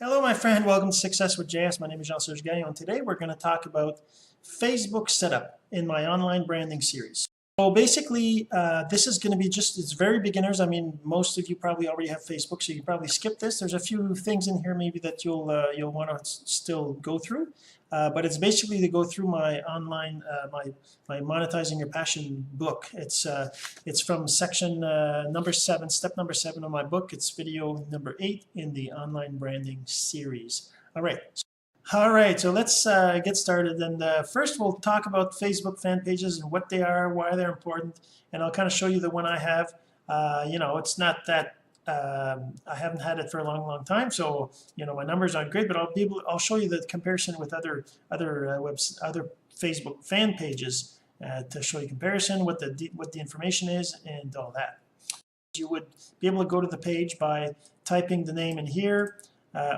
Hello, my friend. Welcome to Success with JS. My name is Jean-Serge, and today we're going to talk about Facebook setup in my online branding series. So basically, this is going to be it's very beginners. I mean, most of you probably already have Facebook, so you probably skip this. There's a few things in here maybe that you'll want to still go through, but it's basically to go through my online my monetizing your passion book. It's from section number 7, step number 7 of my book. It's video number 8 in the online branding series. All right, so let's get started. And first we'll talk about Facebook fan pages and what they are, why they're important, and I'll kind of show you the one I have. It's not that I haven't had it for a long time, so my numbers aren't great, but I'll show you the comparison with other Facebook fan pages to show you comparison, what the information is, and all that. You would be able to go to the page by typing the name in here.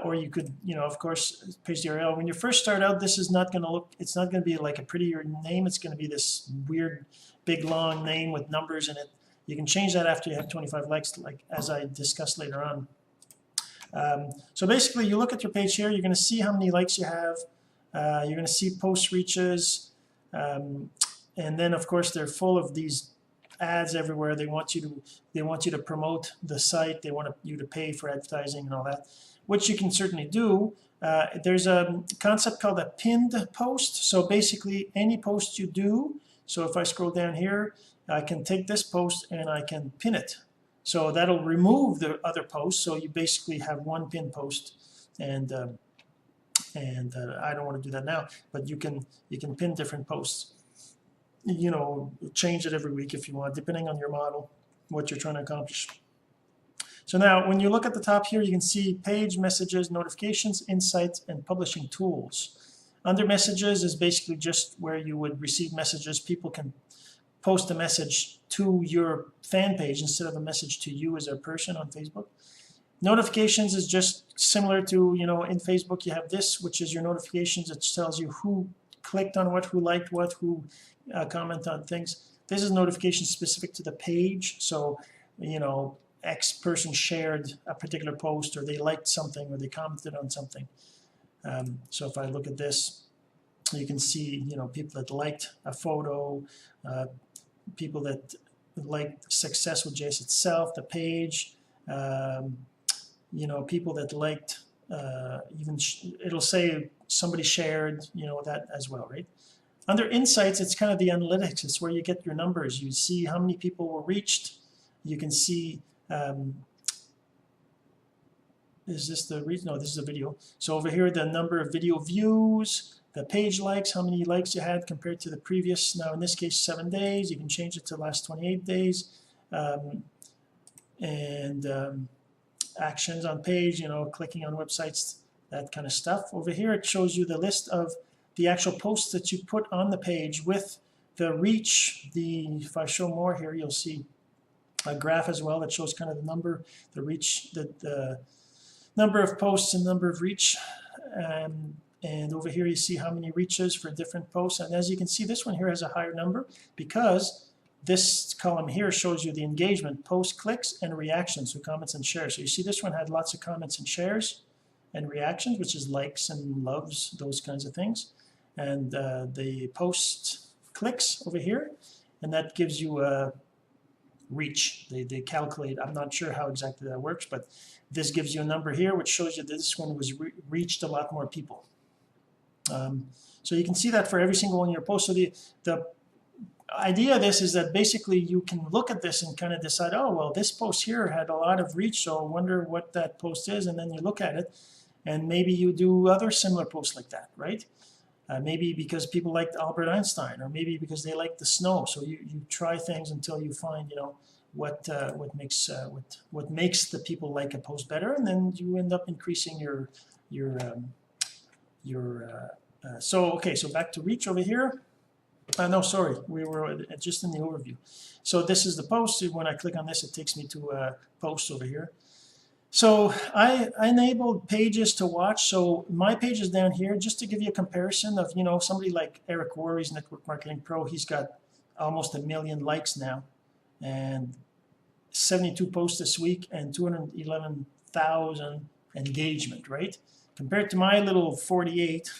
Or you could, of course, paste the URL. When you first start out, this is not going to it's not going to be like a prettier name. It's going to be this weird, big, long name with numbers in it. You can change that after you have 25 likes, like as I discussed later on. So basically, you look at your page here. You're going to see how many likes you have. You're going to see post reaches, and then of course they're full of these ads everywhere. They want you to promote the site. They want you to pay for advertising and all that, which you can certainly do. There's a concept called a pinned post. So basically any post you do, so if I scroll down here, I can take this post and I can pin it. So that'll remove the other posts. So you basically have one pinned post, and I don't want to do that now, but you can pin different posts. Change it every week if you want, depending on your model, what you're trying to accomplish. So now when you look at the top here, you can see page, messages, notifications, insights, and publishing tools. Under messages is basically just where you would receive messages. People can post a message to your fan page instead of a message to you as a person on Facebook. Notifications is just similar to, in Facebook you have this, which is your notifications. It tells you who clicked on what, who liked what, who comment on things. This is notification specific to the page. So, X person shared a particular post, or they liked something, or they commented on something. So if I look at this, you can see, people that liked a photo, people that liked Success with JS itself, the page, people that liked, it'll say somebody shared, that as well, right? Under insights, it's kind of the analytics. It's where you get your numbers. You see how many people were reached. You can see, is this the reason? No, this is a video. So over here, the number of video views, the page likes, how many likes you had compared to the previous, now in this case 7 days. You can change it to the last 28 days. Actions on page, clicking on websites, that kind of stuff. Over here it shows you the list of the actual posts that you put on the page with the reach. If I show more here, you'll see a graph as well that shows kind of the number, the reach, the number of posts and number of reach. And over here you see how many reaches for different posts. And as you can see, this one here has a higher number because this column here shows you the engagement, post clicks and reactions, so comments and shares. So you see this one had lots of comments and shares and reactions, which is likes and loves, those kinds of things. And the post clicks over here, and that gives you a reach. They calculate, I'm not sure how exactly that works, but this gives you a number here which shows you that this one was reached a lot more people. So you can see that for every single one of your posts. So the idea of this is that basically you can look at this and kind of decide, oh well, this post here had a lot of reach, so I wonder what that post is, and then you look at it and maybe you do other similar posts like that, right? Maybe because people liked Albert Einstein, or maybe because they liked the snow. So you try things until you find what makes the people like a post better, and then you end up increasing so back to reach over here. No, sorry, we were just in the overview. So this is the post. When I click on this, it takes me to a post over here. So I enabled pages to watch. So my page is down here just to give you a comparison of, somebody like Eric Worre's Network Marketing Pro. He's got almost 1 million likes now, and 72 posts this week, and 211,000 engagement, right? Compared to my little 48,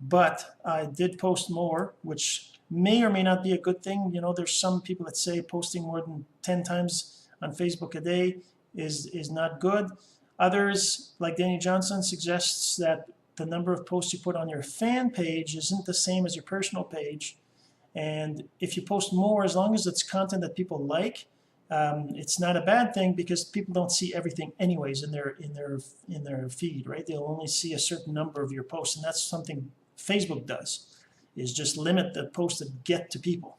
but I did post more, which may or may not be a good thing. You know, there's some people that say posting more than 10 times on Facebook a day is not good. Others, like Danny Johnson, suggests that the number of posts you put on your fan page isn't the same as your personal page. And if you post more, as long as it's content that people like, it's not a bad thing, because people don't see everything anyways in their feed, right? They'll only see a certain number of your posts, and that's something Facebook does, is just limit the posts that get to people.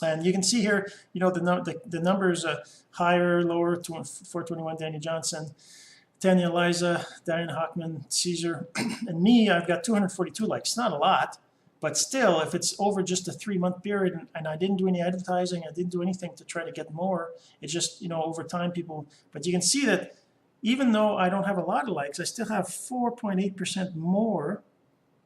And you can see here, you know, the numbers higher, lower, 421, Danny Johnson, Tanya, Eliza, Diane Hockman, Caesar, and me. I've got 242 likes. Not a lot, but still, if it's over just a 3-month period, and I didn't do any advertising, I didn't do anything to try to get more, it's just, you know, over time people. But you can see that even though I don't have a lot of likes, I still have 4.8% more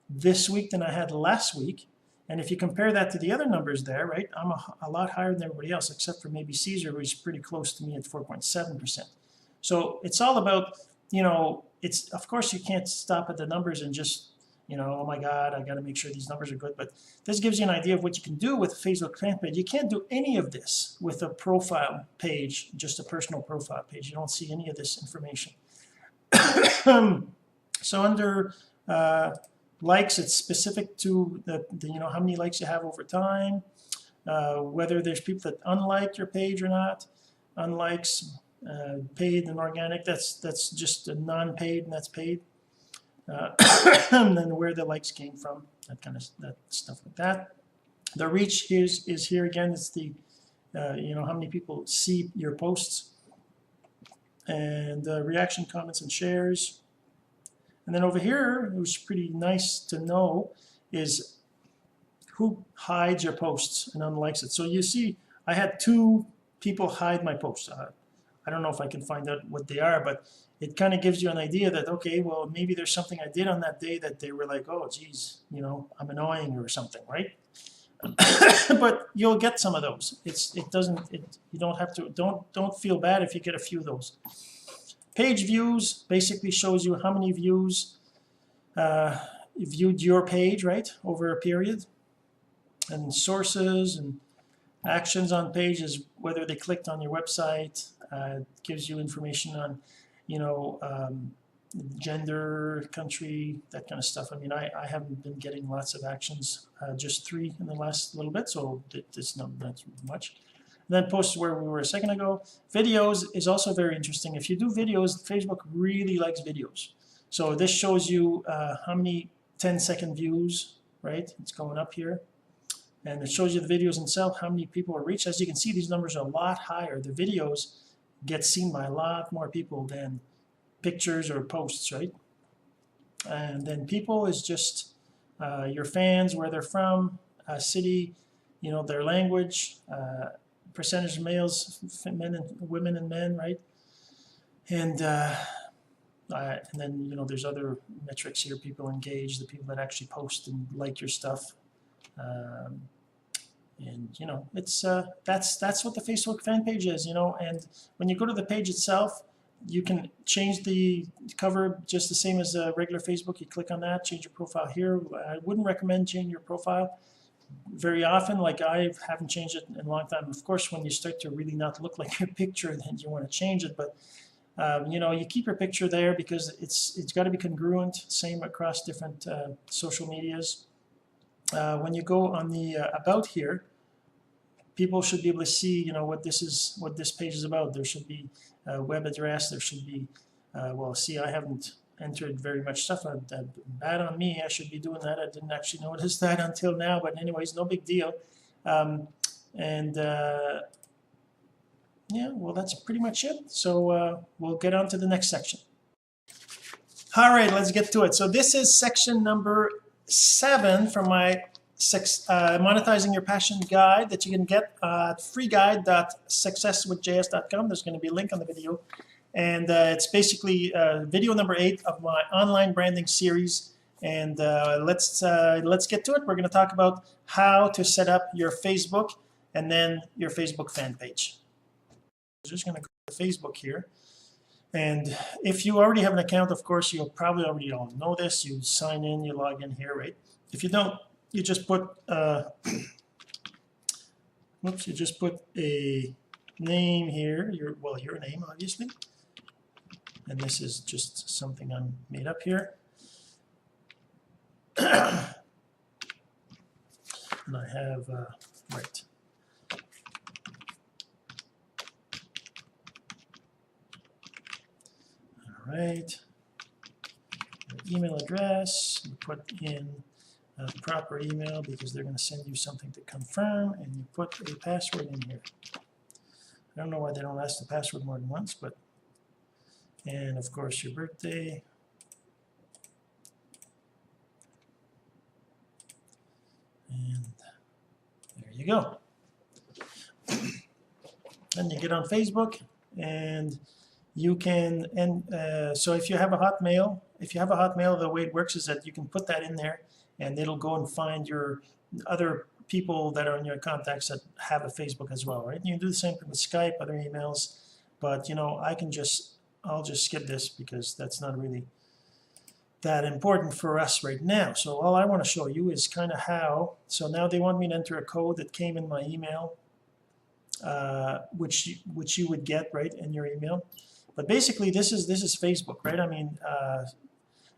this week than I had last week. And if you compare that to the other numbers there, right, I'm a lot higher than everybody else, except for maybe Caesar, who's pretty close to me at 4.7%. So it's all about, you know, it's, of course you can't stop at the numbers and just, you know, oh my God, I got to make sure these numbers are good. But this gives you an idea of what you can do with a Facebook fan page. You can't do any of this with a profile page, just a personal profile page. You don't see any of this information. So under likes, it's specific to the you know, how many likes you have over time, whether there's people that unlike your page or not. Unlikes, paid and organic, that's just a non-paid, and that's paid. And then where the likes came from, that stuff like that. The reach is here again. It's the you know, how many people see your posts, and reaction, comments, and shares. And then over here, it was pretty nice to know, is who hides your posts and unlikes it. So you see, I had 2 people hide my posts. I don't know if I can find out what they are, but it kind of gives you an idea that, okay, well, maybe there's something I did on that day that they were like, oh, geez, you know, I'm annoying or something, right? But you'll get some of those. You don't have to, don't feel bad if you get a few of those. Page views basically shows you how many views viewed your page, right, over a period. And sources and actions on pages, whether they clicked on your website, gives you information on, you know, gender, country, that kind of stuff. I mean, I haven't been getting lots of actions, just 3 in the last little bit, so it's not much. And then posts where we were a second ago. Videos is also very interesting. If you do videos, Facebook really likes videos. So this shows you how many 10-second views, right? It's going up here. And it shows you the videos themselves, how many people are reached. As you can see, these numbers are a lot higher. The videos get seen by a lot more people than pictures or posts, right? And then people is just your fans, where they're from, city, you know, their language, percentage of males, men and women and men, right? And then, you know, there's other metrics here. People engaged, the people that actually post and like your stuff. And you know, it's that's what the Facebook fan page is, you know. And when you go to the page itself, you can change the cover just the same as regular Facebook. You click on that, change your profile here. I wouldn't recommend changing your profile very often. Like, I haven't changed it in a long time. Of course, when you start to really not look like your picture, then you want to change it. But you know, you keep your picture there because it's got to be congruent, same across different social medias. When you go on the about here, people should be able to see, you know, what this page is about. There should be a web address. There should be, well, see, I haven't entered very much stuff. Bad on me. I should be doing that. I didn't actually notice that until now. But anyways, no big deal. Yeah, well, that's pretty much it. So we'll get on to the next section. All right, let's get to it. So this is section number 7 from my monetizing your passion guide that you can get at freeguide.successwithjs.com. There's going to be a link on the video, and it's basically video number 8 of my online branding series. And let's get to it. We're going to talk about how to set up your Facebook and then your Facebook fan page. I'm just going to go to Facebook here, And if you already have an account, of course, you'll probably already all know this. You sign in, you log in here, right? If you don't, you just put whoops, you just put a name here, your name obviously, and this is just something I'm made up here. And I have right. All right. Your email address, you put in a proper email because they're going to send you something to confirm, and you put a password in here. I don't know why they don't ask the password more than once, but, and of course your birthday. And there you go. And you get on Facebook, and you can, and so if you have a Hotmail, the way it works is that you can put that in there, and it'll go and find your other people that are in your contacts that have a Facebook as well, right? You can do the same thing with Skype, other emails, but you know, I'll just skip this because that's not really that important for us right now. So all I want to show you is kind of how, so now they want me to enter a code that came in my email, which you would get right in your email. But basically this is Facebook, right? I mean,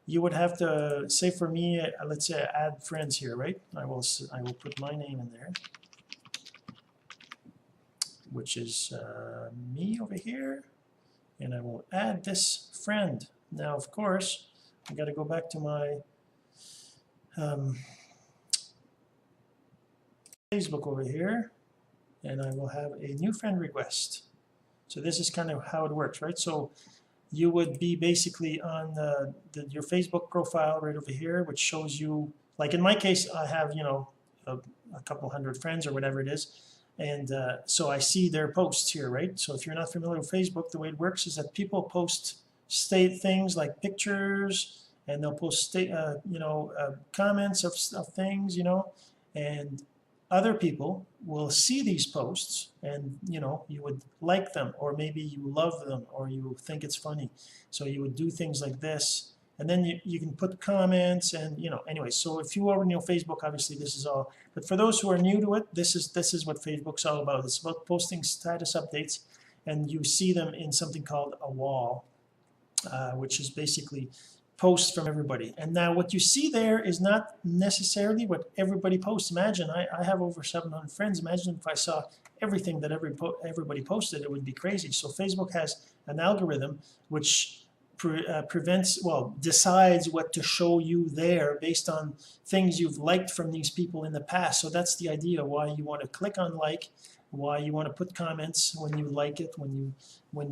you would have to say, for me, let's say I add friends here, right? I will put my name in there, which is me over here, and I will add this friend. Now of course I got to go back to my Facebook over here, and I will have a new friend request. So this is kind of how it works, right? So you would be basically on your Facebook profile right over here, which shows you, like in my case, I have, you know, a couple hundred friends or whatever it is, and so I see their posts here, right? So if you're not familiar with Facebook, the way it works is that people post things like pictures, and they'll post comments of things, you know, and other people will see these posts, and you know, you would like them, or maybe you love them, or you think it's funny, so you would do things like this, and then you can put comments, and you know, anyway. So if you already know Facebook, obviously this is all, but for those who are new to it, this is what Facebook's all about. It's about posting status updates, and you see them in something called a wall, which is basically posts from everybody. And now what you see there is not necessarily what everybody posts. Imagine, I have over 700 friends. Imagine if I saw everything that everybody posted, it would be crazy. So Facebook has an algorithm which decides what to show you there based on things you've liked from these people in the past. So that's the idea why you want to click on like, why you want to put comments when you like it, when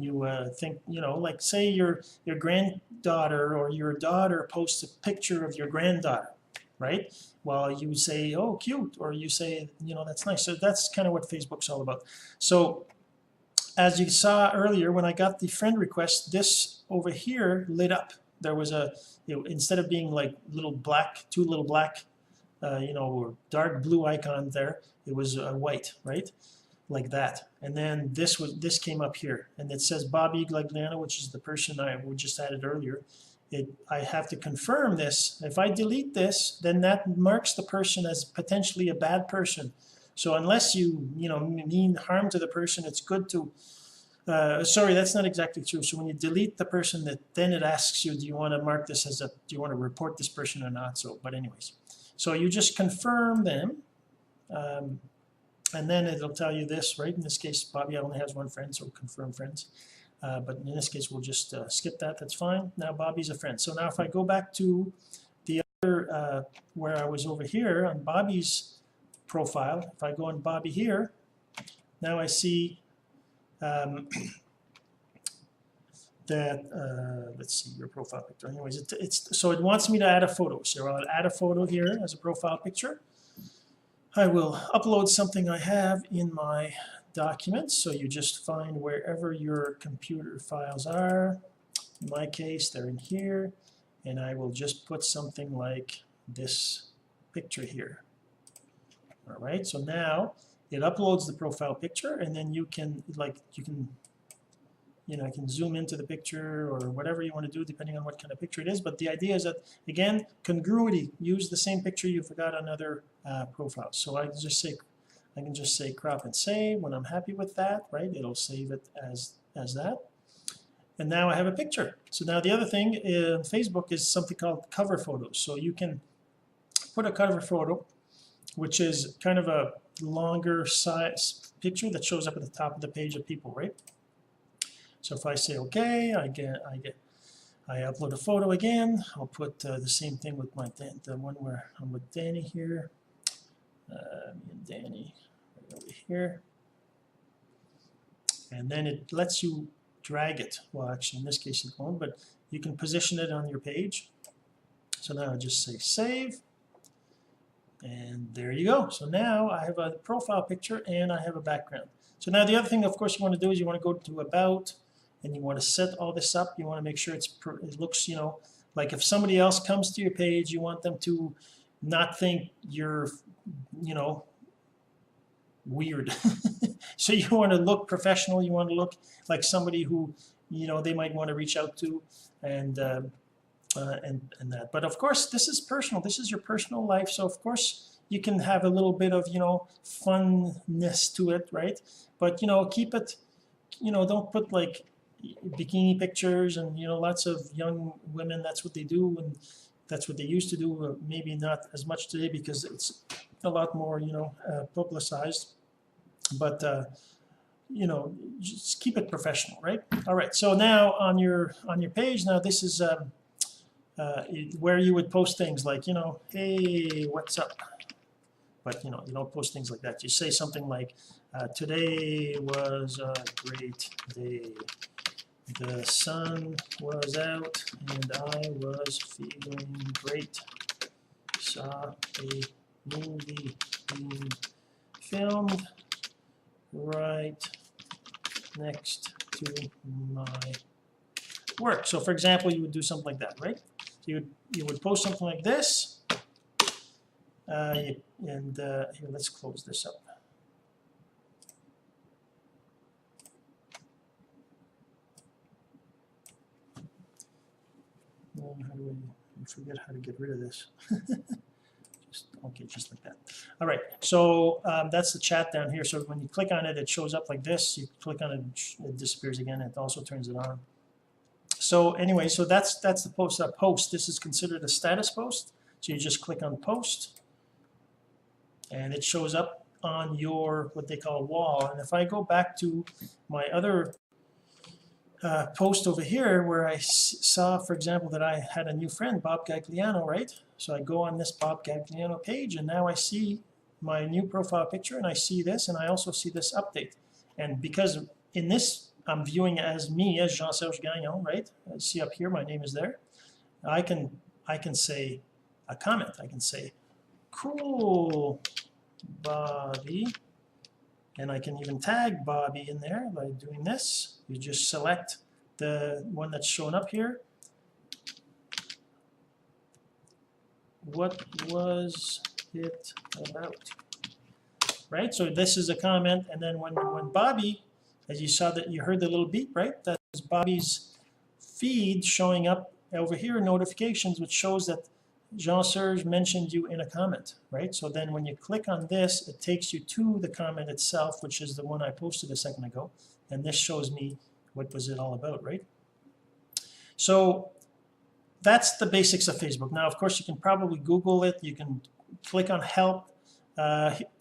you think, you know, like say your granddaughter or your daughter posts a picture of your granddaughter, right? Well, you say, oh, cute, or you say, you know, that's nice. So that's kind of what Facebook's all about. So as you saw earlier, when I got the friend request, this over here lit up. There was a, you know, instead of being like two little black, you know, or dark blue icons there, it was white, right? Like that. And then this came up here, and it says Bobby Glagliano, which is the person we just added earlier. I have to confirm this. If I delete this, then that marks the person as potentially a bad person. So unless you mean harm to the person, it's good to sorry, that's not exactly true. So when you delete the person, then it asks you, do you want to mark this as do you want to report this person or not? So, but anyways, so you just confirm them. And then it'll tell you this, right? In this case, Bobby only has one friend, so confirm friends. But in this case, we'll just skip that. That's fine. Now Bobby's a friend. So now if I go back to the other, where I was over here on Bobby's profile, if I go on Bobby here, now I see that, let's see, your profile picture. Anyways, so it wants me to add a photo. So I'll add a photo here as a profile picture. I will upload something I have in my documents, so you just find wherever your computer files are. In my case, they're in here, and I will just put something like this picture here. All right, so now it uploads the profile picture, and then you can you know, I can zoom into the picture or whatever you want to do depending on what kind of picture it is. But the idea is that, again, congruity, use the same picture you've got on other profiles. So I can just say crop and save. When I'm happy with that, right, it'll save it as that. And now I have a picture. So now the other thing in Facebook is something called cover photos. So you can put a cover photo, which is kind of a longer size picture that shows up at the top of the page of people, right? So if I say okay, I upload a photo again. I'll put the same thing with the one where I'm with Danny here. Me and Danny right over here. And then it lets you drag it. Well, actually, in this case, it won't, but you can position it on your page. So now I just say save. And there you go. So now I have a profile picture and I have a background. So now the other thing, of course, you want to do is you want to go to About, and you want to set all this up. You want to make sure it looks, you know, like if somebody else comes to your page, you want them to not think you're, you know, weird. So you want to look professional. You want to look like somebody who, you know, they might want to reach out to, and that. But of course, this is personal. This is your personal life. So of course, you can have a little bit of, you know, funness to it, right? But, you know, keep it, you know, don't put like bikini pictures and, you know, lots of young women. That's what they do, and that's what they used to do. Maybe not as much today because it's a lot more, you know, publicized. But you know, just keep it professional, right? All right. So now on your page, now this is where you would post things like, you know, hey, what's up? But, you know, you don't post things like that. You say something like, today was a great day. The sun was out and I was feeling great. Saw a movie being filmed right next to my work. So for example, you would do something like that, right? So you would post something like this, and here, let's close this up. How do I forget how to get rid of this? Just like that. All right, so that's the chat down here. So when you click on it, it shows up like this. You click on it, it disappears again. It also turns it on. So anyway, so that's the post. Post. This is considered a status post. So you just click on post, and it shows up on your what they call wall. And if I go back to my other post over here where I saw, for example, that I had a new friend, Bob Gagliano, right? So I go on this Bob Gagliano page, and now I see my new profile picture, and I see this, and I also see this update. And because in this, I'm viewing as me, as Jean-Serge Gagnon, right? I see up here, my name is there. I can say a comment. I can say, cool, Bobby. And I can even tag Bobby in there by doing this. You just select the one that's shown up here. What was it about? Right? So this is a comment, and then when Bobby, as you saw that you heard the little beep, right? That is Bobby's feed showing up over here, notifications, which shows that Jean-Serge mentioned you in a comment, right? So then when you click on this, it takes you to the comment itself, which is the one I posted a second ago. And this shows me what was it all about, right? So that's the basics of Facebook. Now, of course, you can probably Google it. You can click on help.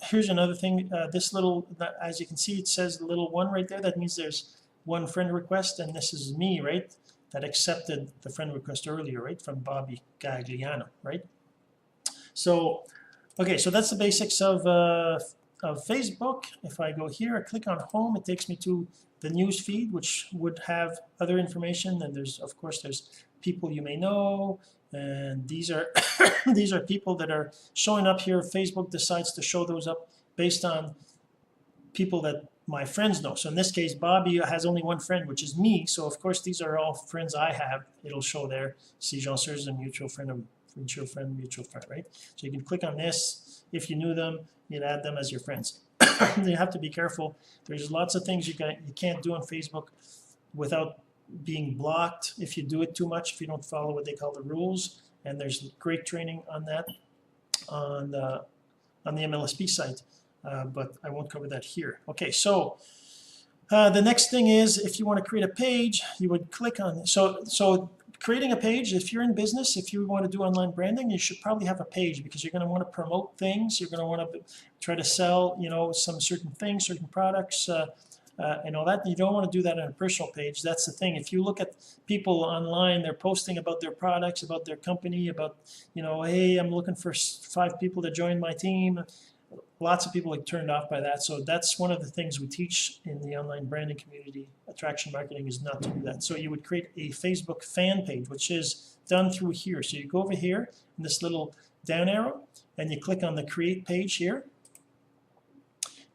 Here's another thing. This little, as you can see, it says the little one right there. That means there's one friend request, and this is me, right? That accepted the friend request earlier, right, from Bobby Gagliano, right? So, okay, so that's the basics of Facebook. If I go here, I click on home, it takes me to the news feed, which would have other information. And there's, of course, there's people you may know, and these are these are people that are showing up here. Facebook decides to show those up based on people that my friends know. So in this case, Bobby has only one friend, which is me. So of course, these are all friends I have. It'll show there. See, Jean-Serge is a mutual friend, right? So you can click on this. If you knew them, you'd add them as your friends. You have to be careful. There's lots of things you can't do on Facebook. without being blocked if you do it too much, if you don't follow what they call the rules. And there's great training on that on the MLSP site, but I won't cover that here. Okay, so the next thing is, if you want to create a page, you would click on, so creating a page, if you're in business, if you want to do online branding, you should probably have a page, because you're going to want to promote things, you're going to want to try to sell, you know, some certain things, certain products, and all that. You don't want to do that on a personal page. That's the thing. If you look at people online, they're posting about their products, about their company, about, you know, hey, I'm looking for 5 people to join my team. Lots of people are turned off by that. So that's one of the things we teach in the online branding community, attraction marketing, is not to do that. So you would create a Facebook fan page, which is done through here. So you go over here in this little down arrow, and you click on the create page here.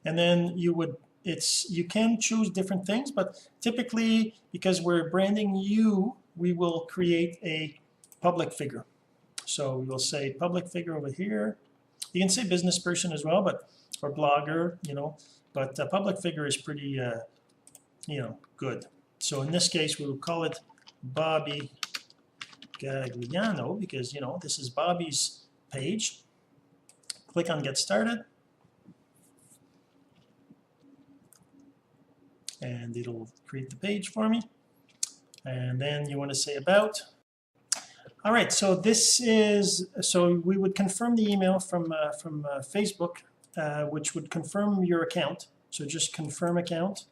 And then you would, you can choose different things, but typically, because we're branding you, we will create a public figure. So we will say public figure over here. You can say business person as well, but, or blogger, you know, but public figure is pretty, you know, good. So in this case, we will call it Bobby Gagliano, because, you know, this is Bobby's page. Click on Get Started. And it'll create the page for me. And then you want to say about. All right, so this is, so we would confirm the email from Facebook, which would confirm your account. So just confirm account.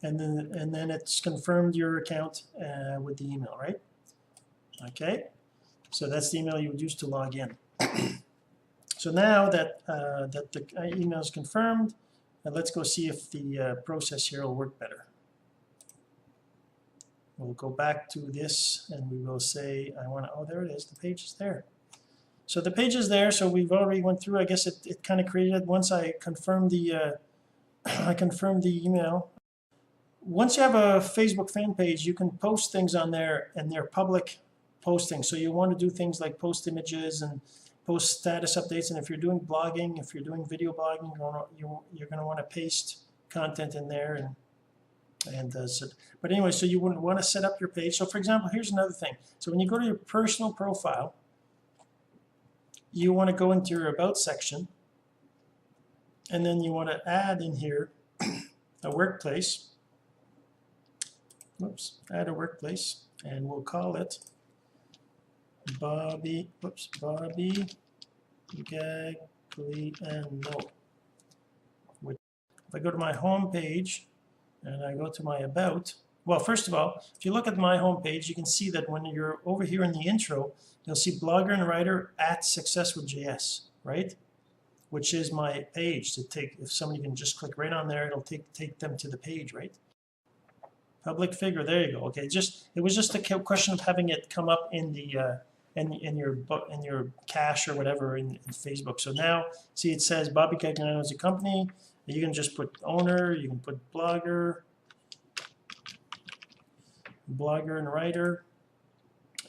And then it's confirmed your account with the email, right? Okay, so that's the email you would use to log in. So now that that the email is confirmed, let's go see if the process here will work better. We'll go back to this, and we will say, I want to, oh, there it is, the page is there. So the page is there, so we've already went through, I guess it kind of created, once I confirmed the, email. Once you have a Facebook fan page, you can post things on there, and they're public postings. So you want to do things like post images and post status updates, and if you're doing blogging, if you're doing video blogging, you're going to want to paste content in there. But anyway, so you wouldn't want to set up your page. So for example, here's another thing. So when you go to your personal profile, you want to go into your About section, and then you want to add in here a workplace. Whoops, add a workplace, and we'll call it Bobby Gagliano. If I go to my home page and I go to my About, well, first of all, if you look at my home page, you can see that when you're over here in the intro, you'll see blogger and writer at Success with JS, right? Which is my page to take. If somebody can just click right on there, it'll take them to the page, right? Public figure, there you go. Okay, it was just a question of having it come up in the in your cache or whatever in Facebook. So now, see, it says Bobby Gagliano is a company. You can just put owner, you can put blogger and writer,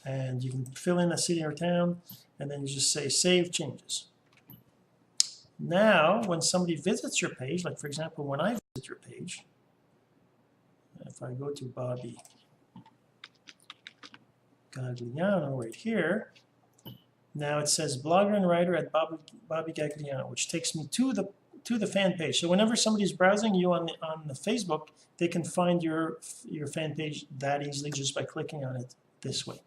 and you can fill in a city or town, and then you just say save changes. Now, when somebody visits your page, like for example, when I visit your page, if I go to Bobby Gagliano right here, now it says blogger and writer at Bobby Gagliano, which takes me to the fan page. So whenever somebody's browsing you on the Facebook, they can find your fan page that easily just by clicking on it this way.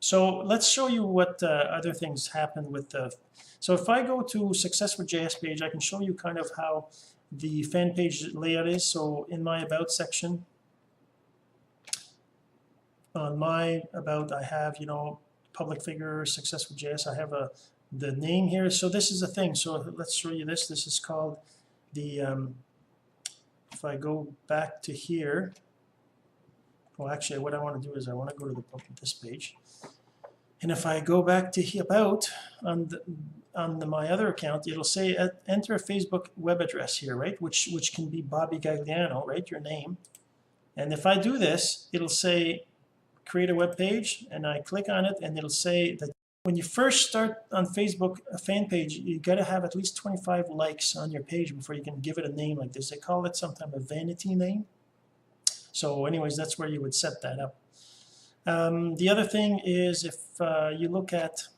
So let's show you what other things happen with the. So if I go to Success with JS page, I can show you kind of how the fan page layout is. So in my About section, on my About, I have, you know, public figure, Success with JS. I have the name here. So this is a thing. So let's show you this. This is called the, if I go back to here, well, actually, what I want to do is I want to go to this page. And if I go back to About on my other account, it'll say enter a Facebook web address here, right? Which can be Bobby Gagliano, right? Your name. And if I do this, it'll say create a web page, and I click on it, and it'll say that when you first start on Facebook a fan page, you got to have at least 25 likes on your page before you can give it a name like this. They call it sometimes a vanity name. So anyways, that's where you would set that up. The other thing is, if you look at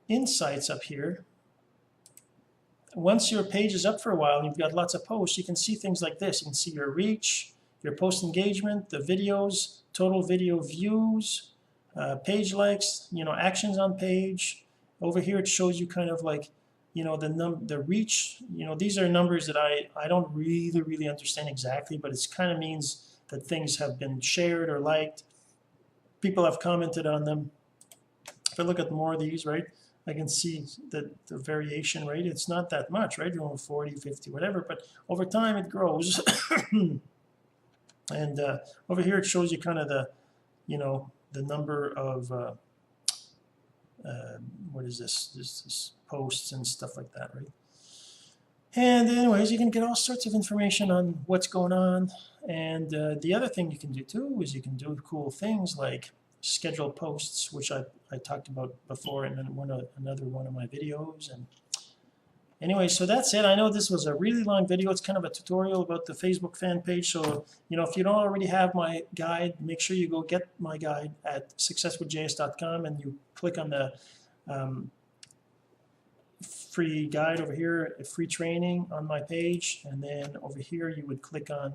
insights up here, once your page is up for a while and you've got lots of posts, you can see things like this. You can see your reach, your post engagement, the videos, total video views, page likes, actions on page. Over here it shows you kind of like, the reach. These are numbers that I don't really understand exactly, but it kind of means that things have been shared or liked. People have commented on them. If I look at more of these, right, I can see that the variation rate, it's not that much, right? 40, 50, whatever, but over time it grows. And over here it shows you kind of the, the number of what is this posts and stuff like that, right? And anyways, you can get all sorts of information on what's going on. And the other thing you can do too is you can do cool things like schedule posts, which I talked about before in another one of my videos. And anyway, so that's it. I know this was a really long video. It's kind of a tutorial about the Facebook fan page. So, if you don't already have my guide, make sure you go get my guide at successwithjs.com and you click on the free guide over here, free training on my page. And then over here, you would click on,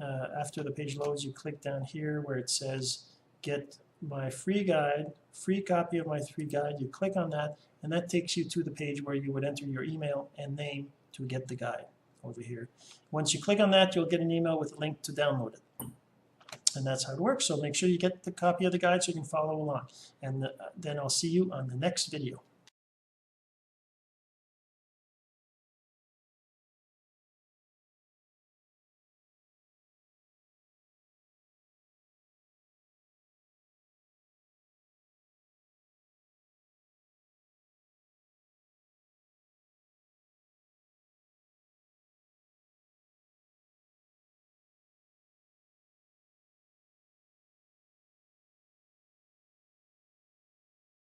after the page loads, you click down here where it says get my free guide, free copy of my free guide. You click on that, and that takes you to the page where you would enter your email and name to get the guide over here. Once you click on that, you'll get an email with a link to download it. And that's how it works. So make sure you get the copy of the guide so you can follow along. And then I'll see you on the next video.